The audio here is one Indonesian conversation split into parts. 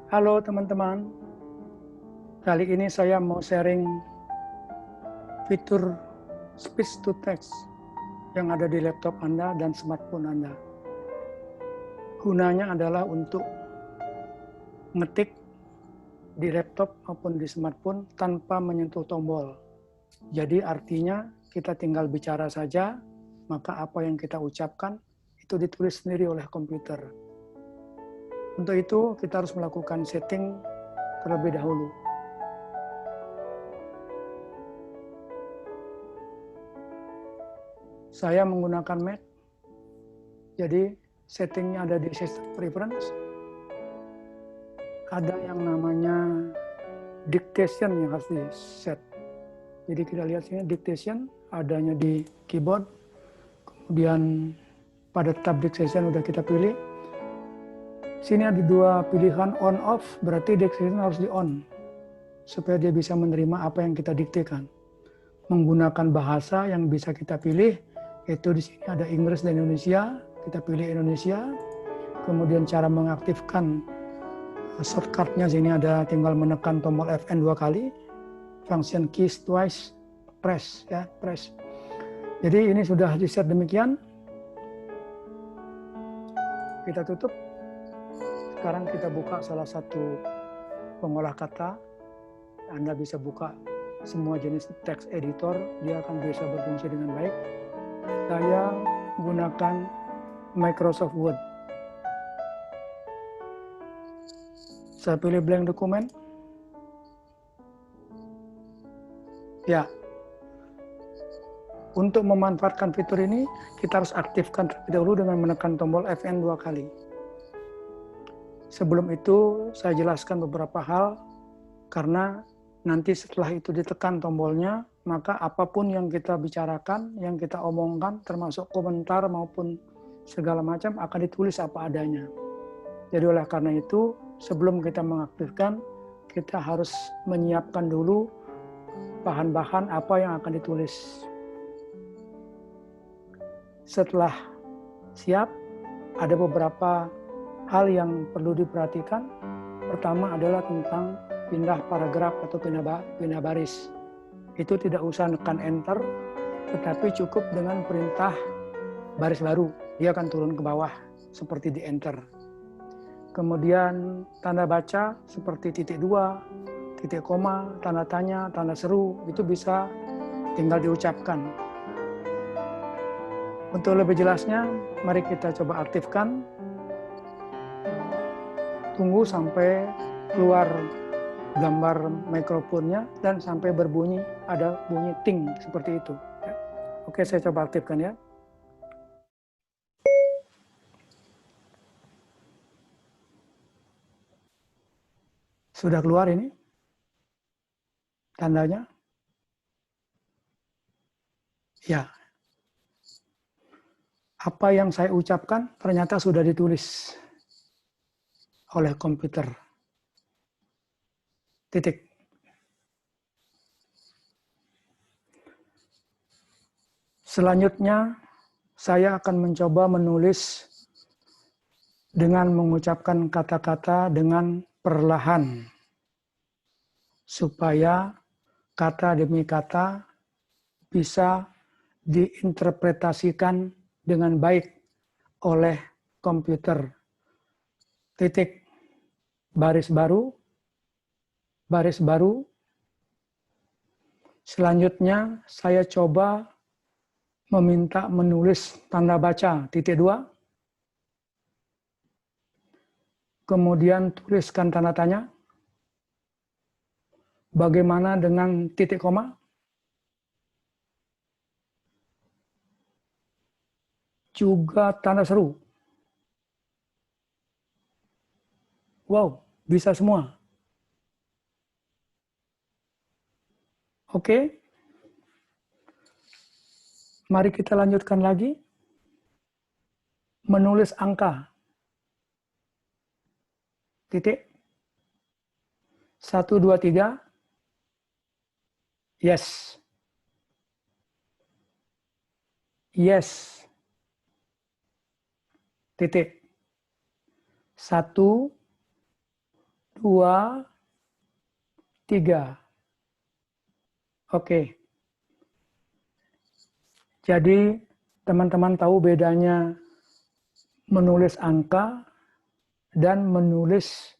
Halo teman-teman, kali ini saya mau sharing fitur speech to text yang ada di laptop Anda dan smartphone Anda. Gunanya adalah untuk ngetik di laptop maupun di smartphone tanpa menyentuh tombol. Jadi artinya kita tinggal bicara saja, maka apa yang kita ucapkan itu ditulis sendiri oleh komputer. Untuk itu kita harus melakukan setting terlebih dahulu. Saya menggunakan Mac, jadi settingnya ada di System Preference. Ada yang namanya dictation yang harus di set. Jadi kita lihat sini dictation adanya di keyboard. Kemudian pada tab dictation udah kita pilih. Sini ada dua pilihan on off, berarti dictation harus di on supaya dia bisa menerima apa yang kita diktekan. Menggunakan bahasa yang bisa kita pilih, yaitu di sini ada Inggris dan Indonesia. Kita pilih Indonesia. Kemudian cara mengaktifkan shortcutnya sini ada tinggal menekan tombol Fn 2 kali. Function keys twice, press ya, press. Jadi ini sudah di set demikian. Kita tutup. Sekarang kita buka salah satu pengolah kata. Anda bisa buka semua jenis text editor, dia akan bisa berfungsi dengan baik. Saya gunakan Microsoft Word. Saya pilih blank dokumen. Ya, untuk memanfaatkan fitur ini, kita harus aktifkan terlebih dahulu dengan menekan tombol Fn 2 kali. Sebelum itu, saya jelaskan beberapa hal, karena nanti setelah itu ditekan tombolnya, maka apapun yang kita bicarakan, yang kita omongkan, termasuk komentar maupun segala macam, akan ditulis apa adanya. Jadi oleh karena itu, sebelum kita mengaktifkan, kita harus menyiapkan dulu bahan-bahan apa yang akan ditulis. Setelah siap, ada beberapa hal yang perlu diperhatikan. Pertama adalah tentang pindah paragraf atau pindah baris. Itu tidak usah tekan enter, tetapi cukup dengan perintah baris baru. Dia akan turun ke bawah seperti di enter. Kemudian tanda baca seperti titik 2, titik koma, tanda tanya, tanda seru, itu bisa tinggal diucapkan. Untuk lebih jelasnya, mari kita coba aktifkan. Tunggu sampai keluar gambar mikrofonnya dan sampai berbunyi, ada bunyi ting seperti itu. Oke, saya coba aktifkan ya. Sudah keluar ini tandanya. Ya. Apa yang saya ucapkan ternyata sudah ditulis oleh komputer. Titik. Selanjutnya, saya akan mencoba menulis dengan mengucapkan kata-kata dengan perlahan, supaya kata demi kata bisa diinterpretasikan dengan baik oleh komputer. Titik, baris baru, baris baru. Selanjutnya saya coba meminta menulis tanda baca titik 2. Kemudian tuliskan tanda tanya. Bagaimana dengan titik koma? Juga tanda seru. Wow, bisa semua. Oke. Mari kita lanjutkan lagi. Menulis angka. Titik. 1, 2, 3. Yes. Yes. Titik. 1, 2, 3. Oke. Jadi teman-teman tahu bedanya menulis angka dan menulis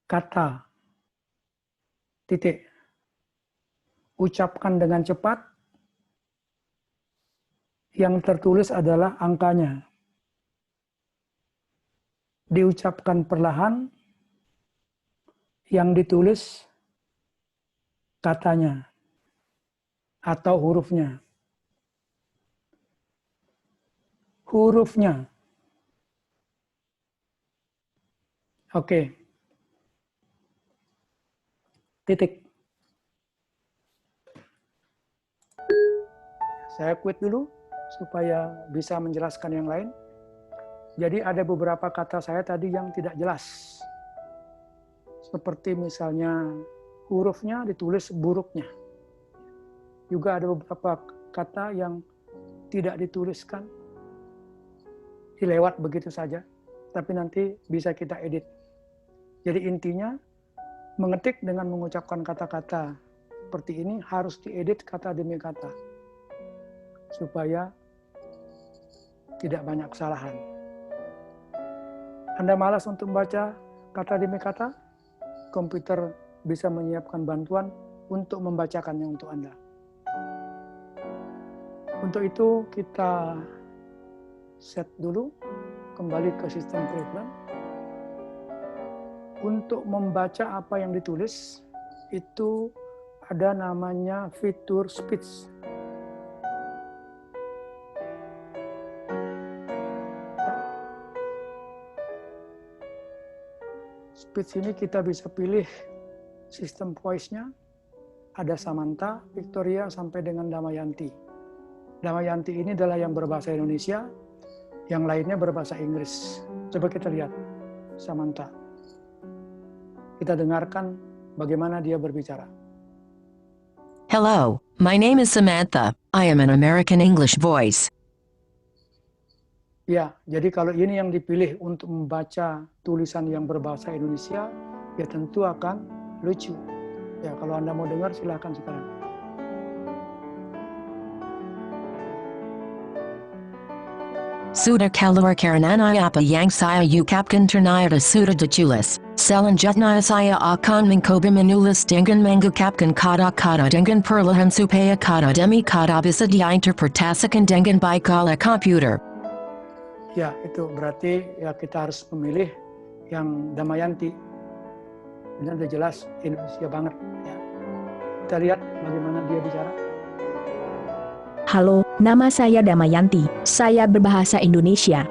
kata. Titik. Ucapkan dengan cepat. Yang tertulis adalah angkanya. Diucapkan perlahan. Yang ditulis katanya atau hurufnya. Hurufnya. Oke. Titik. Saya quit dulu supaya bisa menjelaskan yang lain. Jadi ada beberapa kata saya tadi yang tidak jelas. Seperti misalnya hurufnya ditulis buruknya. Juga ada beberapa kata yang tidak dituliskan, dilewat begitu saja, tapi nanti bisa kita edit. Jadi intinya, mengetik dengan mengucapkan kata-kata seperti ini harus diedit kata demi kata, supaya tidak banyak kesalahan. Anda malas untuk membaca kata demi kata, komputer bisa menyiapkan bantuan untuk membacakannya untuk Anda. Untuk itu kita set dulu, kembali ke sistem program. Untuk membaca apa yang ditulis, itu ada namanya fitur speech. Speech ini kita bisa pilih sistem voice-nya, ada Samantha, Victoria, sampai dengan Damayanti. Damayanti ini adalah yang berbahasa Indonesia, yang lainnya berbahasa Inggris. Coba kita lihat, Samantha. Kita dengarkan bagaimana dia berbicara. Hello, my name is Samantha. I am an American English voice. Ya, jadi kalau ini yang dipilih untuk membaca tulisan yang berbahasa Indonesia, ya tentu akan lucu. Ya, kalau Anda mau dengar silakan sekarang. Sudah kalor karenanya apa yang saya ucapkan ternyata sudah ditulis. Selanjutnya saya akan mencoba menulis dengan mengucapkan kata-kata dengan perlahan supaya kata demi kata bisa diinterpretasikan dengan baik oleh komputer. Ya, itu berarti ya kita harus memilih yang Damayanti. Ini udah jelas Indonesia banget. Ya. Kita lihat bagaimana dia bicara. Halo, nama saya Damayanti. Saya berbahasa Indonesia.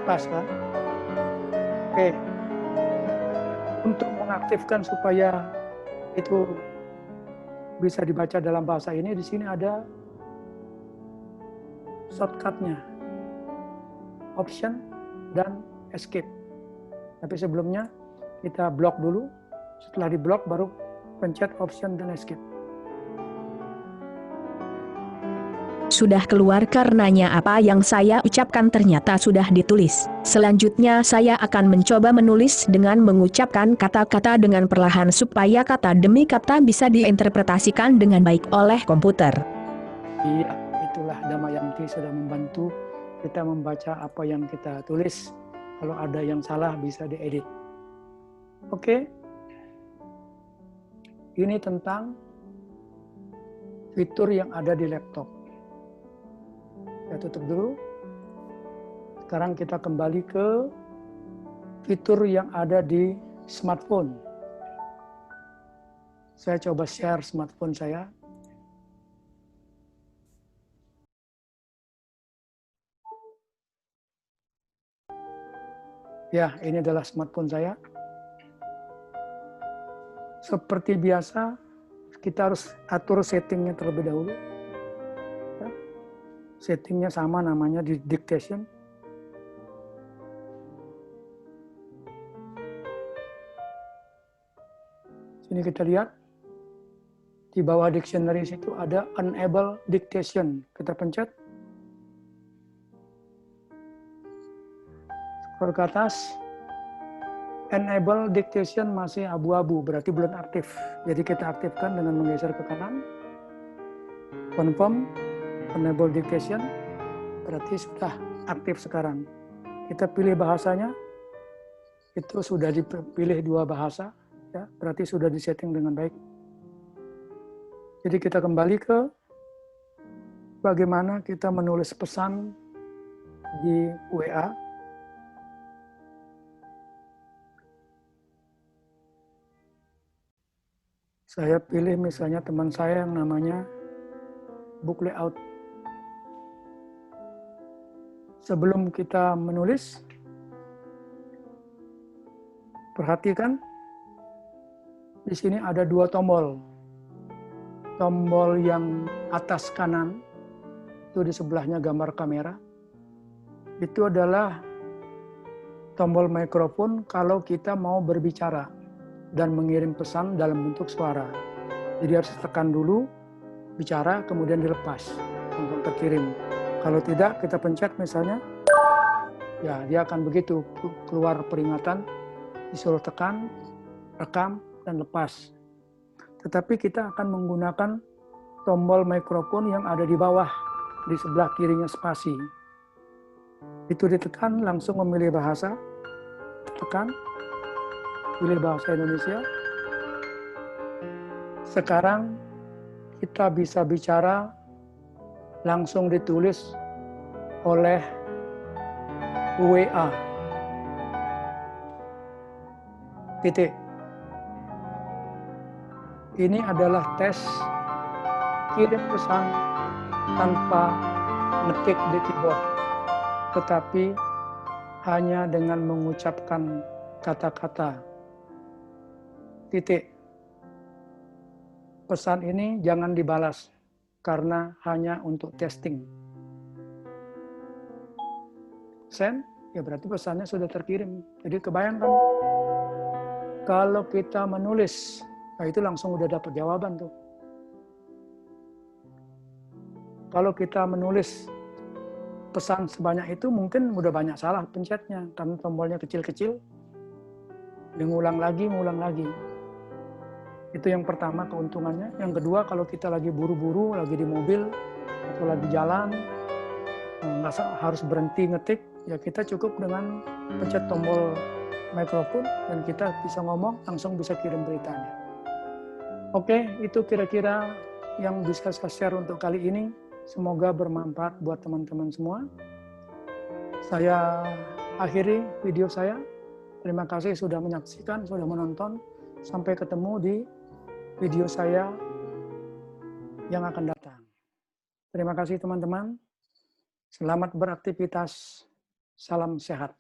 Pas kan? Oke. Untuk mengaktifkan supaya itu bisa dibaca dalam bahasa ini, di sini ada shortcut-nya. Option dan escape. Tapi sebelumnya kita blok dulu. Setelah di blok baru pencet option dan escape. Sudah keluar karenanya apa yang saya ucapkan ternyata sudah ditulis. Selanjutnya saya akan mencoba menulis dengan mengucapkan kata-kata dengan perlahan supaya kata demi kata bisa diinterpretasikan dengan baik oleh komputer. Iya, itulah Damayanti sudah membantu kita membaca apa yang kita tulis. Kalau ada yang salah bisa diedit. Oke. Ini tentang fitur yang ada di laptop. Saya tutup dulu. Sekarang kita kembali ke fitur yang ada di smartphone. Saya coba share smartphone saya. Ya, ini adalah smartphone saya. Seperti biasa, kita harus atur settingnya terlebih dahulu. Ya. Settingnya sama, namanya di dictation. Sini kita lihat, di bawah dictionary situ ada enable dictation. Kita pencet. Scroll ke atas. Enable dictation masih abu-abu, berarti belum aktif. Jadi kita aktifkan dengan menggeser ke kanan. Confirm, enable dictation, berarti sudah aktif sekarang. Kita pilih bahasanya, itu sudah dipilih 2 bahasa, ya, berarti sudah disetting dengan baik. Jadi kita kembali ke bagaimana kita menulis pesan di WA. Saya pilih misalnya teman saya yang namanya book layout. Sebelum kita menulis, perhatikan di sini ada 2 tombol. Tombol yang atas kanan, itu di sebelahnya gambar kamera. Itu adalah tombol mikrofon kalau kita mau berbicara dan mengirim pesan dalam bentuk suara. Jadi harus tekan dulu, bicara, kemudian dilepas, langsung terkirim. Kalau tidak, kita pencet misalnya, ya dia akan begitu, keluar peringatan, disuruh tekan, rekam, dan lepas. Tetapi kita akan menggunakan tombol mikrofon yang ada di bawah, di sebelah kirinya spasi. Itu ditekan, langsung memilih bahasa, tekan, pilih bahasa Indonesia. Sekarang kita bisa bicara, langsung ditulis oleh WA. Titik. Ini adalah tes kirim pesan tanpa ngetik di keyboard, tetapi hanya dengan mengucapkan kata-kata. Titik. Pesan ini jangan dibalas karena hanya untuk testing. Send, ya berarti pesannya sudah terkirim. Jadi kebayangkan kalau kita menulis, nah itu langsung udah dapat jawaban tuh. Kalau kita menulis pesan sebanyak itu mungkin udah banyak salah pencetnya karena tombolnya kecil-kecil. Ngulang lagi. Itu yang pertama keuntungannya. Yang kedua, kalau kita lagi buru-buru, lagi di mobil, atau lagi jalan, nggak harus berhenti ngetik, ya kita cukup dengan pencet tombol mikrofon dan kita bisa ngomong, langsung bisa kirim beritanya. Oke, itu kira-kira yang bisa saya share untuk kali ini. Semoga bermanfaat buat teman-teman semua. Saya akhiri video saya. Terima kasih sudah menyaksikan, sudah menonton. Sampai ketemu di video saya yang akan datang. Terima kasih teman-teman. Selamat beraktivitas. Salam sehat.